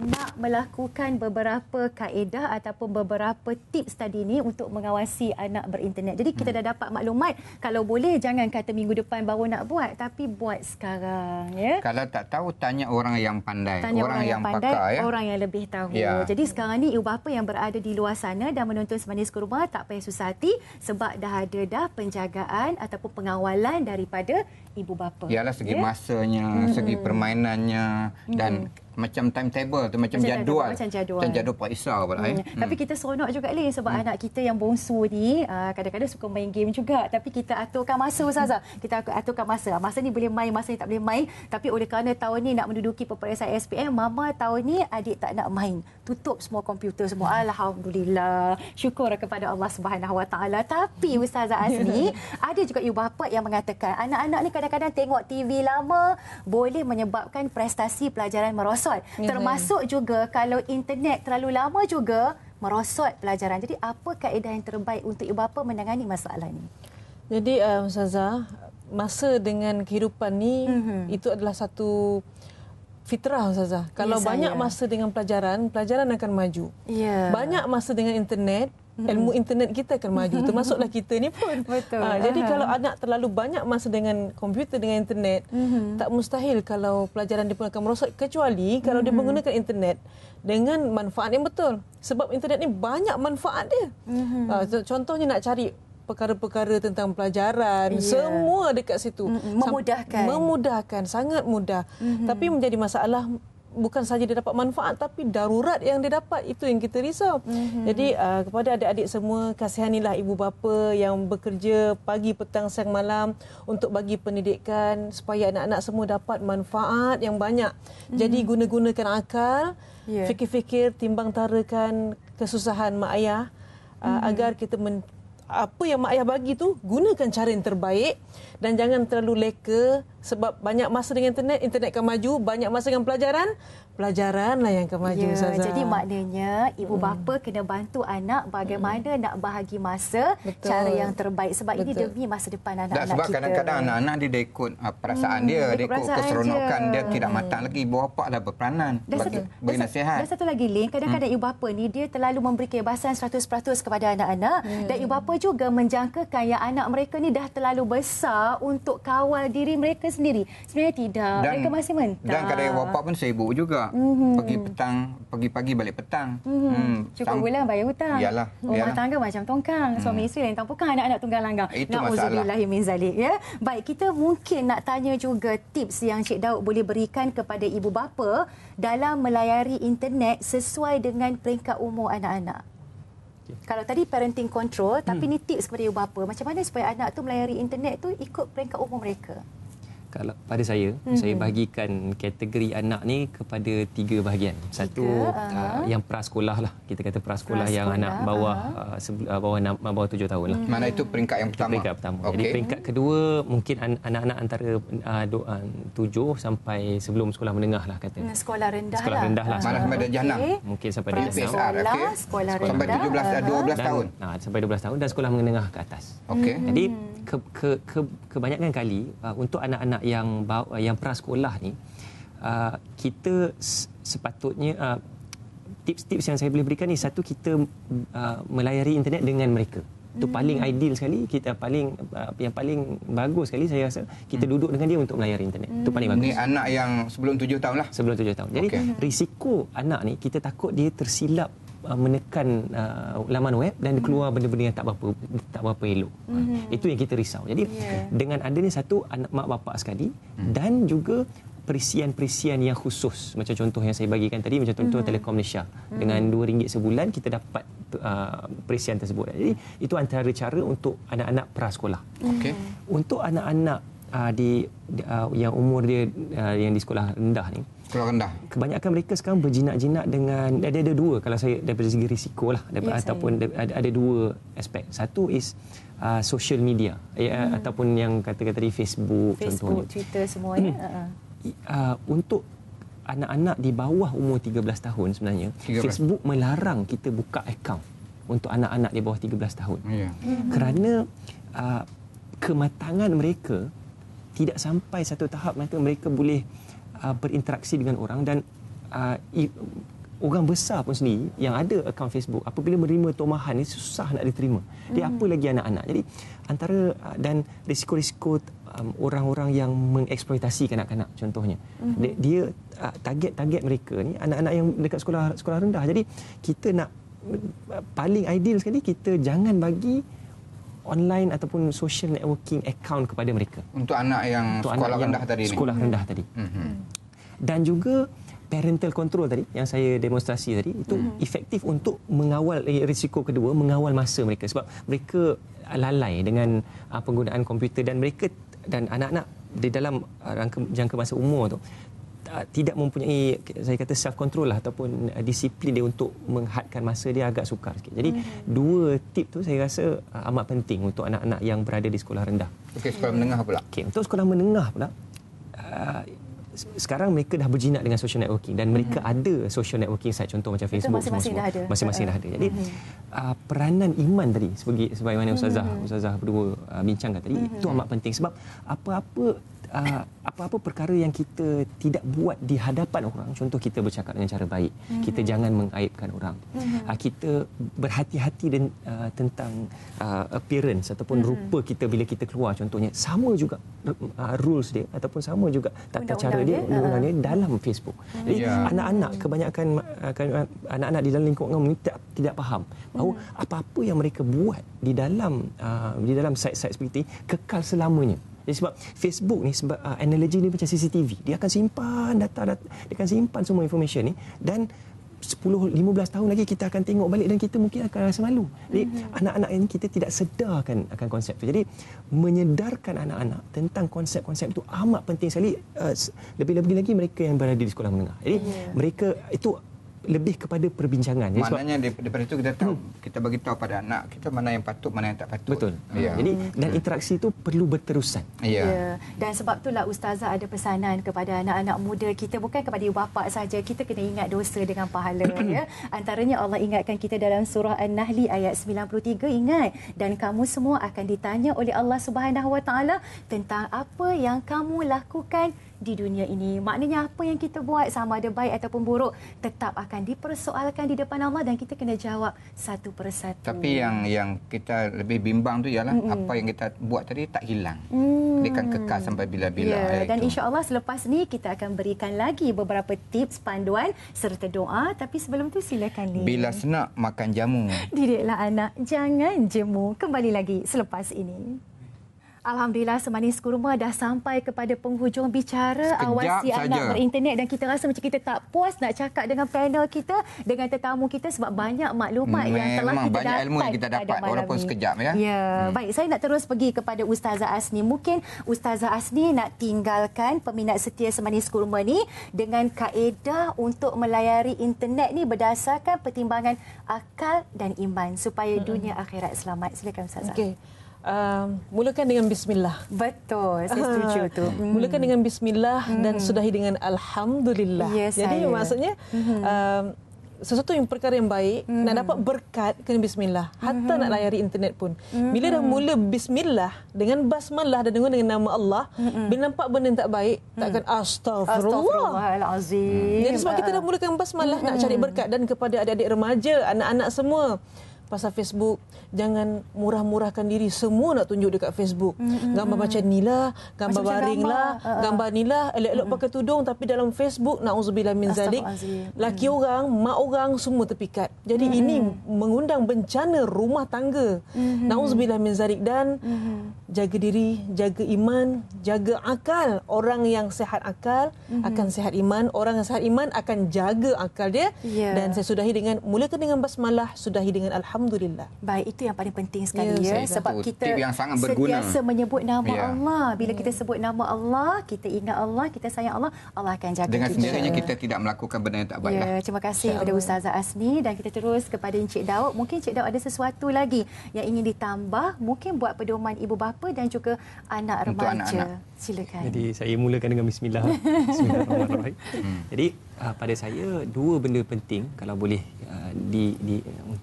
nak melakukan beberapa kaedah ataupun beberapa tips tadi ni untuk mengawasi anak berinternet. Jadi kita dah dapat maklumat, kalau boleh jangan kata minggu depan baru nak buat, tapi buat sekarang ya. Kalau tak tahu tanya orang yang pandai, tanya orang yang pandai, pakar, ya? Orang yang lebih tahu. Jadi sekarang ni ibu bapa yang berada di luar sana dan menonton Semandis Kurma tak payah susah hati sebab dah ada penjagaan ataupun pengawalan daripada ibu bapa. Ialah segi masanya, segi permainannya dan macam timetable tu, macam jadual. Macam jadual periksa pula. Tapi kita seronok juga sebab anak kita yang bongsu ni kadang-kadang suka main game juga, tapi kita aturkan masa Ustazah. Kita aturkan masa. Masa ni boleh main, masa ni tak boleh main. Tapi oleh kerana tahun ni nak menduduki peperiksaan SPM, mama tahun ni adik tak nak main. Tutup semua komputer semua. Alhamdulillah. Syukur kepada Allah Subhanahu Wa Taala. Tapi Ustazah Asmi, ada juga ibu bapa yang mengatakan anak-anak ni kadang-kadang tengok TV lama boleh menyebabkan prestasi pelajaran merosot. Termasuk juga kalau internet terlalu lama juga merosot pelajaran. Jadi apa kaedah yang terbaik untuk ibu bapa menangani masalah ini? Jadi Ustazah, masa dengan kehidupan ni itu adalah satu fitrah Ustazah. Kalau banyak masa dengan pelajaran akan maju. Banyak masa dengan internet, ilmu internet kita akan maju, termasuklah kita ni pun. Betul. Jadi kalau anak terlalu banyak masa dengan komputer, dengan internet, tak mustahil kalau pelajaran dia pun akan merosot, kecuali kalau dia menggunakan internet dengan manfaat yang betul. Sebab internet ni banyak manfaat dia. Contohnya nak cari perkara-perkara tentang pelajaran, semua dekat situ. Memudahkan, sangat mudah. Tapi menjadi masalah bukan saja dia dapat manfaat, tapi darurat yang dia dapat, itu yang kita risau. Jadi kepada adik-adik semua, kasihanilah ibu bapa yang bekerja pagi, petang, siang, malam untuk bagi pendidikan supaya anak-anak semua dapat manfaat yang banyak. Jadi guna-gunakan akal, fikir-fikir, timbang tarakan kesusahan mak ayah agar kita apa yang mak ayah bagi tu gunakan cara yang terbaik dan jangan terlalu leka sebab banyak masa dengan internet akan maju, banyak masa dengan pelajaranlah yang akan maju. Jadi maknanya ibu bapa kena bantu anak bagaimana nak bahagi masa cara yang terbaik sebab ini demi masa depan anak-anak kita. Sebab kadang-kadang anak-anak dia ikut perasaan dia ikut keseronokan dia tidak matang lagi. Ibu bapa dah berperanan bagi nasihat. Dan satu lagi Link, kadang-kadang ibu bapa ni dia terlalu memberi kebebasan 100% kepada anak-anak dan ibu bapa juga menjangkakan yang anak mereka ni dah terlalu besar untuk kawal diri mereka sendiri. Sebenarnya tidak. Mereka masih mentah. Dan kadang bapa pun sibuk juga. Pergi petang, pergi pagi balik petang. Cukup bulan bayar hutang. Rumah tangga macam tongkang. Suami isteri lain tampukang, anak-anak tunggang langgang. Na'udzubillahi min zalik. Baik, kita mungkin nak tanya juga tips yang Cik Daud boleh berikan kepada ibu bapa dalam melayari internet sesuai dengan peringkat umur anak-anak. Kalau tadi parenting control, tapi ni tips kepada ibu bapa. Macam mana supaya anak tu melayari internet tu ikut peringkat umur mereka? Kalau pada saya bahagikan kategori anak ni kepada 3 bahagian. Satu yang prasekolah lah. Kita kata prasekolah yang anak bawah 7 tahun lah. Mana itu peringkat yang pertama? Peringkat pertama. Jadi peringkat kedua mungkin anak-anak antara 7 sampai sebelum sekolah menengah lah kata. Sekolah rendah sekolah rendah lah. Mana sampai darjah 6. Mungkin sampai darjah 6. Sekolah rendah. Sampai 12 tahun. Sampai 12 tahun dan sekolah menengah ke atas. Jadi kebanyakan kali untuk anak-anak yang prasekolah ni kita sepatutnya tips-tips yang saya boleh berikan ni, satu, kita melayari internet dengan mereka. Itu paling ideal sekali, kita yang paling bagus sekali saya rasa kita duduk dengan dia untuk melayari internet. Itu paling bagus. Ni anak yang sebelum 7 tahun lah. Sebelum 7 tahun. Jadi risiko anak ni, kita takut dia tersilap menekan laman web dan keluar benda-benda yang tak berapa elok. Itu yang kita risau. Jadi dengan adanya satu anak mak bapak sekali dan juga perisian-perisian yang khusus, macam contoh yang saya bagikan tadi, macam contoh Telekom Malaysia dengan RM2 sebulan kita dapat perisian tersebut. Jadi itu antara cara untuk anak-anak prasekolah. Untuk anak-anak yang umur dia yang di sekolah rendah ni, sekolah rendah, kebanyakan mereka sekarang berjinak-jinak dengan ada dua, kalau saya daripada segi risiko lah, ataupun ada dua aspek. Satu is social media, ataupun yang kata-kata tadi Facebook contohnya, Twitter semuanya. Untuk anak-anak di bawah umur 13 tahun sebenarnya 13. Facebook melarang kita buka akaun untuk anak-anak di bawah 13 tahun. Kerana kematangan mereka tidak sampai satu tahap mereka boleh berinteraksi dengan orang, dan orang besar pun sendiri yang ada akaun Facebook apabila menerima tomahan ni susah nak diterima. Dia apa lagi anak-anak. Jadi antara dan risiko-risiko orang-orang yang mengeksploitasi kanak-kanak contohnya. Dia target mereka ni anak-anak yang dekat sekolah rendah. Jadi kita nak paling ideal sekali kita jangan bagi online ataupun social networking account kepada mereka. Untuk anak yang untuk sekolah anak rendah yang tadi ni. Sekolah rendah tadi. Dan juga parental control tadi yang saya demonstrasi tadi itu efektif untuk mengawal risiko kedua, mengawal masa mereka, sebab mereka lalai dengan penggunaan komputer, dan mereka dan anak-anak di dalam jangka masa umur tu tidak mempunyai, saya kata, self control lah, ataupun disiplin dia untuk menghadkan masa dia agak sukar sikit. Jadi dua tip tu saya rasa amat penting untuk anak-anak yang berada di sekolah rendah. Okey, sekolah menengah pula. Okey, untuk sekolah menengah pula, sekarang mereka dah berjinak dengan social networking dan mereka ada social networking site, contoh macam Facebook, masing-masing dah ada. Masing-masing dah ada. Jadi peranan iman tadi sebagaimana Ustazah berdua bincangkan tadi, itu amat penting, sebab apa-apa perkara yang kita tidak buat di hadapan orang, contoh kita bercakap dengan cara baik, kita jangan mengaibkan orang, kita berhati-hati tentang appearance ataupun rupa kita bila kita keluar, contohnya sama juga rules dia ataupun sama juga tata cara dia, undang-undang dia dalam Facebook. Jadi anak-anak, kebanyakan anak-anak di dalam lingkungan ini tidak faham bahawa apa-apa yang mereka buat di dalam site-site seperti ini kekal selamanya. Jadi sebab Facebook ni, sebab analogi ni macam CCTV, dia akan simpan data, dia akan simpan semua information ni, dan 10-15 tahun lagi kita akan tengok balik dan kita mungkin akan rasa malu. Jadi anak-anak ini kita tidak sedarkan akan konsep itu. Jadi menyedarkan anak-anak tentang konsep-konsep itu amat penting sekali, lebih-lebih lagi mereka yang berada di sekolah menengah. Jadi mereka itu lebih kepada perbincangan. Maknanya daripada itu kita tahu, kita bagi tahu pada anak kita mana yang patut, mana yang tak patut. Betul. Jadi dan interaksi itu perlu berterusan. Dan sebab itulah Ustazah ada pesanan kepada anak-anak muda kita, bukan kepada ibu bapa saja, kita kena ingat dosa dengan pahala. Antaranya Allah ingatkan kita dalam surah An-Nahl ayat 93, ingat, dan kamu semua akan ditanya oleh Allah Subhanahu Wa Taala tentang apa yang kamu lakukan di dunia ini. Maknanya apa yang kita buat, sama ada baik ataupun buruk, tetap akan dipersoalkan di depan Allah dan kita kena jawab satu persatu. Tapi yang kita lebih bimbang tu ialah apa yang kita buat tadi tak hilang. Dia akan kekal sampai bila-bila. Dan insya-Allah selepas ni kita akan berikan lagi beberapa tips, panduan serta doa. Tapi sebelum tu silakan Lee. Bila senak makan jamu. Didiklah anak, jangan jemu. Kembali lagi selepas ini. Alhamdulillah, Semanis Kurma dah sampai kepada penghujung bicara awasi anak berinternet, dan kita rasa macam kita tak puas nak cakap dengan panel kita, dengan tetamu kita, sebab banyak maklumat yang telah kita banyak ilmu yang kita dapat walaupun sekejap ya. Baik, saya nak terus pergi kepada Ustazah Asni. Mungkin Ustazah Asni nak tinggalkan peminat setia Semanis Kurma ni dengan kaedah untuk melayari internet ni berdasarkan pertimbangan akal dan iman supaya dunia akhirat selamat. Silakan Ustazah. Okey. Mulakan dengan bismillah. Betul, saya setuju tu. Mulakan dengan bismillah dan sudahi dengan alhamdulillah. Yes, jadi maksudnya sesuatu yang perkara yang baik, nak dapat berkat, kena bismillah. Hatta nak layari internet pun. Bila dah mula bismillah dengan basmalah dan dengan nama Allah, bila nampak benda yang tak baik, takkan astagfirullahalazim. Jadi sebab kita dah mulakan basmalah nak cari berkat, dan kepada adik-adik remaja, anak-anak semua, pasal Facebook, jangan murah-murahkan diri, semua nak tunjuk dekat Facebook. Gambar macam ni lah, gambar baring lah, gambar ni lah, elok-elok pakai tudung, tapi dalam Facebook, na'udzubillah min zalik, laki orang, mak orang, semua terpikat. Jadi ini mengundang bencana rumah tangga. Na'udzubillah min zalik. Dan jaga diri, jaga iman, jaga akal. Orang yang sehat akal akan sehat iman, orang yang sehat iman akan jaga akal dia. Dan saya sudahi dengan, mulakan dengan basmalah, sudahi dengan alhamdulillah. Baik, itu yang paling penting sekali ya. Sebab kita yang sangat berguna. Sentiasa menyebut nama Allah. Bila kita sebut nama Allah, kita ingat Allah, kita sayang Allah, Allah akan jaga dengan kita. Dengan sendirinya kita tidak melakukan benda yang tak baik. Terima kasih kepada Ustazah Asni, dan kita terus kepada Encik Daud. Mungkin Encik Daud ada sesuatu lagi yang ingin ditambah, mungkin buat pedoman ibu bapa dan juga anak remaja. Untuk anak-anak. Silakan. Jadi saya mulakan dengan bismillah. Bismillahirrahmanirrahim. Jadi pada saya dua benda penting kalau boleh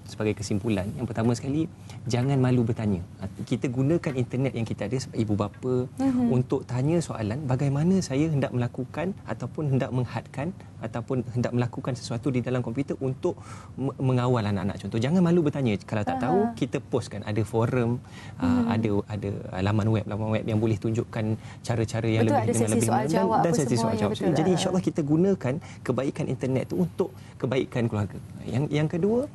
sebagai kesimpulan. Yang pertama sekali, jangan malu bertanya. Kita gunakan internet yang kita ada sebagai ibu bapa untuk tanya soalan bagaimana saya hendak melakukan ataupun hendak menghadkan ataupun hendak melakukan sesuatu di dalam komputer untuk mengawal anak-anak. Contoh, jangan malu bertanya. Kalau tak tahu, kita postkan. Ada forum, ada laman web yang boleh tunjukkan cara-cara yang lebih dan sesi soal jawab. Jadi insya-Allah kita gunakan kebaikan internet itu untuk kebaikan keluarga. Yang kedua,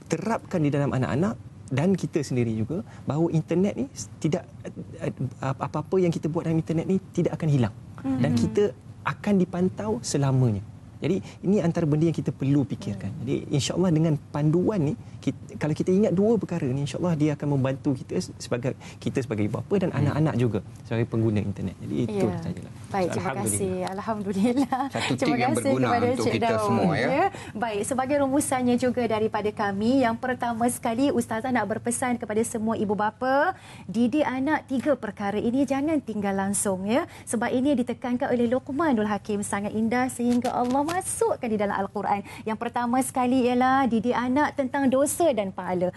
terapkan di dalam anak-anak dan kita sendiri juga bahawa internet ni tidak, apa-apa yang kita buat dalam internet ni tidak akan hilang dan kita akan dipantau selamanya. Jadi ini antara benda yang kita perlu fikirkan. Jadi insya-Allah dengan panduan ni, kalau kita ingat dua perkara ni, insya-Allah dia akan membantu kita sebagai ibu bapa dan anak-anak juga sebagai pengguna internet. Jadi itu sajalah. Baik, terima kasih. Alhamdulillah. Satu tip yang berguna untuk kita semua ya. Baik, sebagai rumusannya juga daripada kami, yang pertama sekali Ustazah nak berpesan kepada semua ibu bapa, didik anak 3 perkara ini jangan tinggal langsung ya. Sebab ini ditekankan oleh Luqmanul Hakim sangat indah sehingga Allah masukkan di dalam Al-Quran. Yang pertama sekali ialah didik anak tentang dosa dan pahala.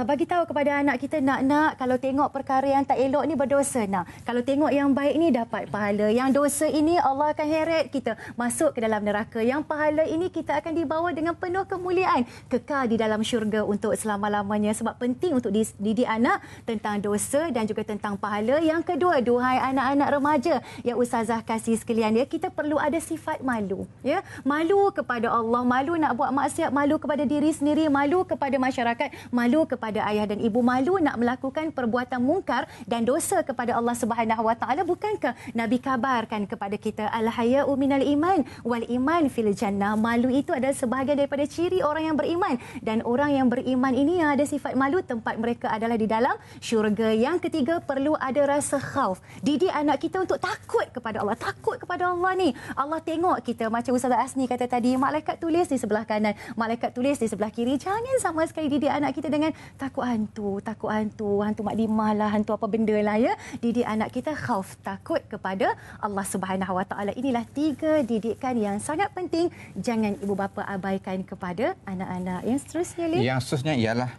Bagi tahu kepada anak kita, nak kalau tengok perkara yang tak elok ni berdosa nak. Kalau tengok yang baik ni dapat pahala. Yang dosa ini Allah akan heret kita masuk ke dalam neraka. Yang pahala ini kita akan dibawa dengan penuh kemuliaan kekal di dalam syurga untuk selama-lamanya. Sebab penting untuk didik anak tentang dosa dan juga tentang pahala. Yang kedua, duhai anak-anak remaja yang Ustazah kasih sekalian ya, kita perlu ada sifat malu ya. Malu kepada Allah, malu nak buat maksiat, malu kepada diri sendiri, malu kepada masyarakat, malu kepada ayah dan ibu, malu nak melakukan perbuatan mungkar dan dosa kepada Allah Subhanahu Wa Taala. Bukankah Nabi kabarkan kepada kita, al-haya'u minal iman wal iman fil jannah. Malu itu adalah sebahagian daripada ciri orang yang beriman, dan orang yang beriman ini yang ada sifat malu, tempat mereka adalah di dalam syurga. Yang ketiga, perlu ada rasa khauf. Didik anak kita untuk takut kepada Allah. Takut kepada Allah ni, Allah tengok kita, macam Ustazah Asni kata tadi, malaikat tulis di sebelah kanan, malaikat tulis di sebelah kiri. Jangan sama sekali didik anak kita dengan takut hantu Mak Dimah lah, hantu apa benda lah ya. Didik anak kita khauf, takut kepada Allah Subhanahu Wa Taala. Inilah 3 didikan yang sangat penting, jangan ibu bapa abaikan kepada anak-anak. Yang seterusnya, Yang seterusnya ialah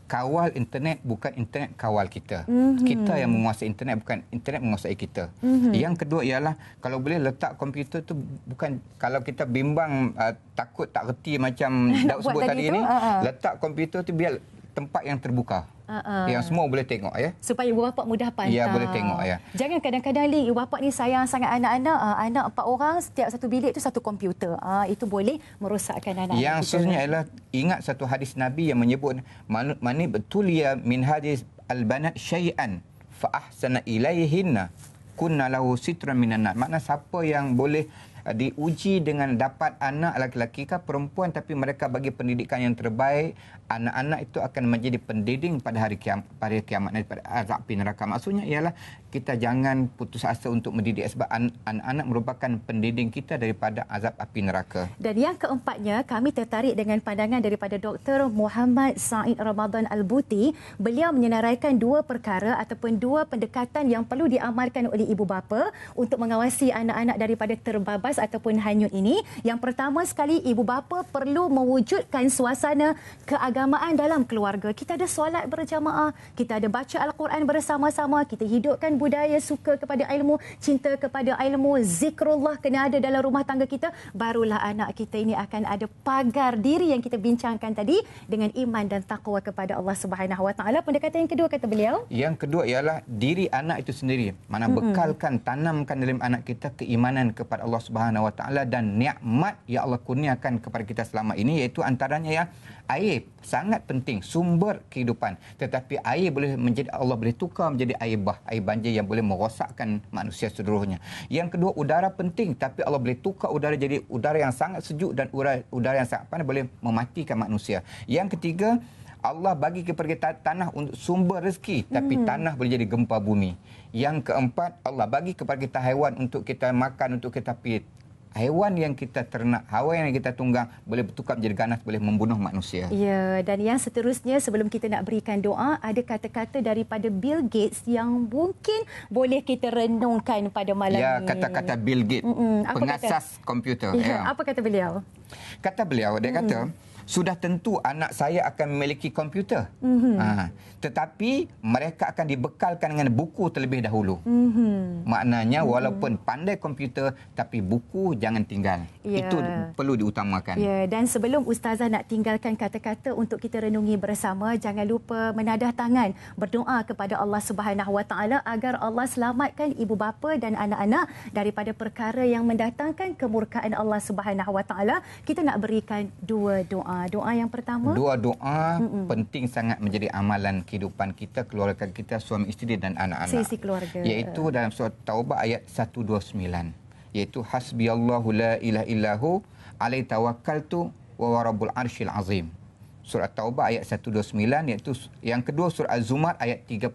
kawal internet, bukan internet kawal kita. Kita yang menguasai internet, bukan internet menguasai kita. Yang kedua ialah, kalau boleh letak komputer tu bukan, kalau kita bimbang takut tak reti macam Daud sebut tadi ni, letak komputer tu biar tempat yang terbuka. Yang semua boleh tengok ya. Supaya ibu bapa mudah pantau. Ya, boleh tengok ya. Jangan kadang-kadang ibu bapa ni sayang sangat anak-anak, anak 4 orang, setiap satu bilik tu satu komputer. Itu boleh merosakkan anak-anak. Yang seterusnya ialah ingat satu hadis Nabi yang menyebut, mani betul ya min hadis al-banat syai'an fa ahsana ilaihinna kunna lahu sitran minan nar. Makna siapa yang boleh diuji dengan dapat anak lelaki ke perempuan, tapi mereka bagi pendidikan yang terbaik, anak-anak itu akan menjadi pendiding pada hari kiamat, daripada azab neraka. Maksudnya ialah kita jangan putus asa untuk mendidik sebab anak-anak merupakan pendidik kita daripada azab api neraka. Dan yang keempatnya, kami tertarik dengan pandangan daripada Dr. Muhammad Said Ramadan Al-Buti. Beliau menyenaraikan dua perkara ataupun dua pendekatan yang perlu diamalkan oleh ibu bapa untuk mengawasi anak-anak daripada terbabas ataupun hanyut ini. Yang pertama sekali, ibu bapa perlu mewujudkan suasana keagamaan dalam keluarga. Kita ada solat berjamaah, kita ada baca Al-Quran bersama-sama, kita hidupkan budaya suka kepada ilmu, cinta kepada ilmu, zikrullah kena ada dalam rumah tangga kita, barulah anak kita ini akan ada pagar diri yang kita bincangkan tadi dengan iman dan taqwa kepada Allah Subhanahu Wa Taala. Pendekatan yang kedua kata beliau? Yang kedua ialah diri anak itu sendiri. Mana bekalkan, tanamkan dalam anak kita keimanan kepada Allah Subhanahu Wa Taala dan nikmat yang Allah kurniakan kepada kita selama ini, iaitu antaranya ya air. Sangat penting, sumber kehidupan. Tetapi air boleh menjadi, Allah boleh tukar menjadi air bah, air banjir yang boleh merosakkan manusia seluruhnya. Yang kedua, udara penting, tapi Allah boleh tukar udara jadi udara yang sangat sejuk dan udara yang sangat panas, boleh mematikan manusia. Yang ketiga, Allah bagi kepada kita tanah untuk sumber rezeki, tapi tanah boleh jadi gempa bumi. Yang keempat, Allah bagi kepada kita haiwan untuk kita makan, untuk kita pergi. Haiwan yang kita ternak, haiwan yang kita tunggang boleh bertukar menjadi ganas, boleh membunuh manusia. Ya, dan yang seterusnya sebelum kita nak berikan doa, ada kata-kata daripada Bill Gates yang mungkin boleh kita renungkan pada malam ini. Ya, kata-kata Bill Gates, pengasas komputer. Ya. Apa kata beliau? Kata beliau, dia kata, sudah tentu anak saya akan memiliki komputer. Tetapi mereka akan dibekalkan dengan buku terlebih dahulu. Maknanya walaupun pandai komputer, tapi buku jangan tinggal. Ya. Itu perlu diutamakan. Ya, dan sebelum Ustazah nak tinggalkan kata-kata untuk kita renungi bersama, jangan lupa menadah tangan, berdoa kepada Allah Subhanahu Wa Taala agar Allah selamatkan ibu bapa dan anak-anak daripada perkara yang mendatangkan kemurkaan Allah Subhanahu Wa Taala. Kita nak berikan dua doa. Doa yang pertama, dua doa penting sangat menjadi amalan kehidupan kita, keluarga kita, suami isteri dan anak-anak. Sisi keluarga. Iaitu dalam surah Taubah ayat 129. Iaitu hasbiyallahu la ilaha illahu alaihi tawakkaltu wa rabbul arsyil azim. Surah Taubah ayat 129, iaitu yang kedua surah Az-Zumar ayat 38.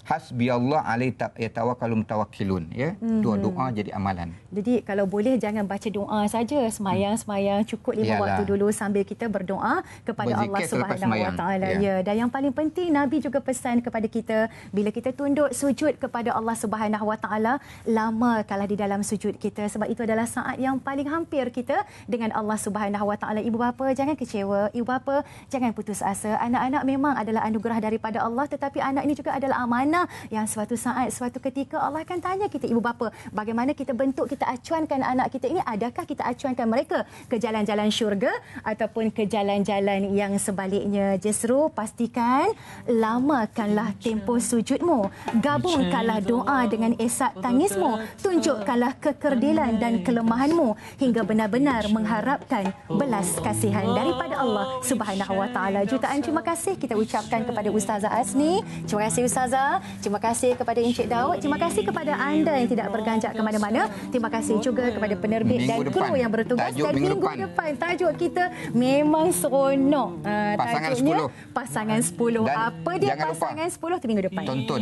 Hasbiyallah alaihi yatawakkalul mutawakkilun, ya. Dua doa jadi amalan. Jadi kalau boleh jangan baca doa saja, semayang cukup 5 waktu dulu sambil kita berdoa kepada berzikir Allah Subhanahu Wa Taala. Ya, dan yang paling penting Nabi juga pesan kepada kita, bila kita tunduk sujud kepada Allah Subhanahu Wa Taala, lamakanlah di dalam sujud kita sebab itu adalah saat yang paling hampir kita dengan Allah Subhanahu Wa Taala. Ibu bapa jangan kecewa, ibu bapa jangan putus asa. Anak-anak memang adalah anugerah daripada Allah, tetapi anak ini juga adalah amanah yang suatu saat, suatu ketika Allah akan tanya kita ibu bapa, bagaimana kita bentuk, kita acuankan anak kita ini, adakah kita acuankan mereka ke jalan-jalan syurga ataupun ke jalan-jalan yang sebaliknya. Justru pastikan lamakanlah tempoh sujudmu, gabungkanlah doa dengan esak tangismu, tunjukkanlah kekerdilan dan kelemahanmu hingga benar-benar mengharapkan belas kasihan daripada Allah Subhanahu Wa Taala. Jutaan terima kasih kita ucapkan kepada Ustazah Asni. Terima kasih Ustazah. Terima kasih kepada Encik Daud. Terima kasih kepada anda yang tidak berganjak ke mana-mana. Terima kasih juga kepada penerbit dan kru yang bertugas. Dan minggu depan tajuk kita memang seronok. Tajuknya Pasangan 10. Apa dia Pasangan 10 tu minggu depan? Tonton.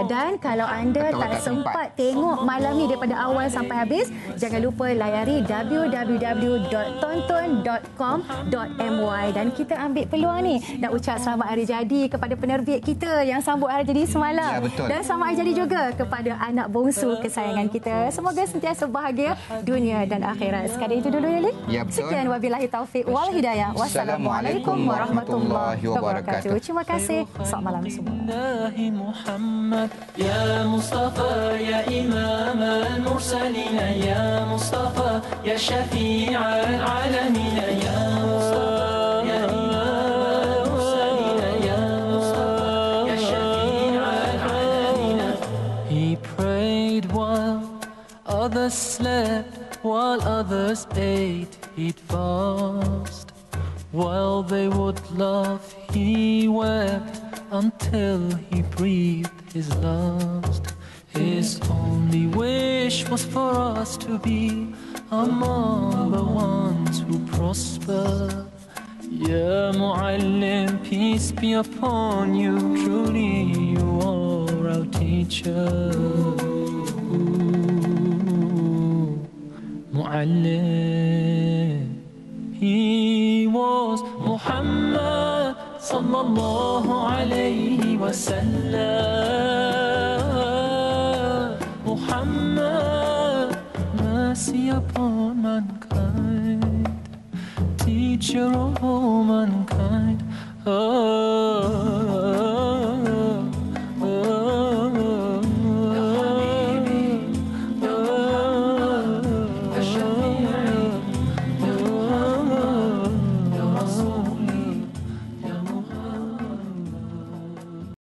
Dan kalau anda tak sempat tengok malam ni daripada awal sampai habis, jangan lupa layari www.tonton.com.my dan kita ambil peluang ni nak ucap selamat hari jadi kepada penerbit kita yang sambut hari jadi semalam. Ya, betul. Dan selamat hari jadi juga kepada anak bongsu kesayangan kita. Semoga sentiasa bahagia dunia dan akhirat. Sekadar itu dulu ya, Lin. Ya, betul. Sekian wabillahi taufiq wal hidayah. Wassalamualaikum warahmatullahi wabarakatuh. Terima kasih. Selamat malam semua. Muhammad ya Mustafa ya Imam al-Mursalin ya Mustafa ya Syafi'al alamin ya Mustafa ya others slept while others ate, he'd fast. While they would laugh, he wept until he breathed his last. His only wish was for us to be among the ones who prosper. Ya Mu'allim, peace be upon you, truly you are our teacher. Mu'allim. He was Muhammad sallallahu alayhi wa sallam. Muhammad, mercy upon mankind, teacher of all mankind.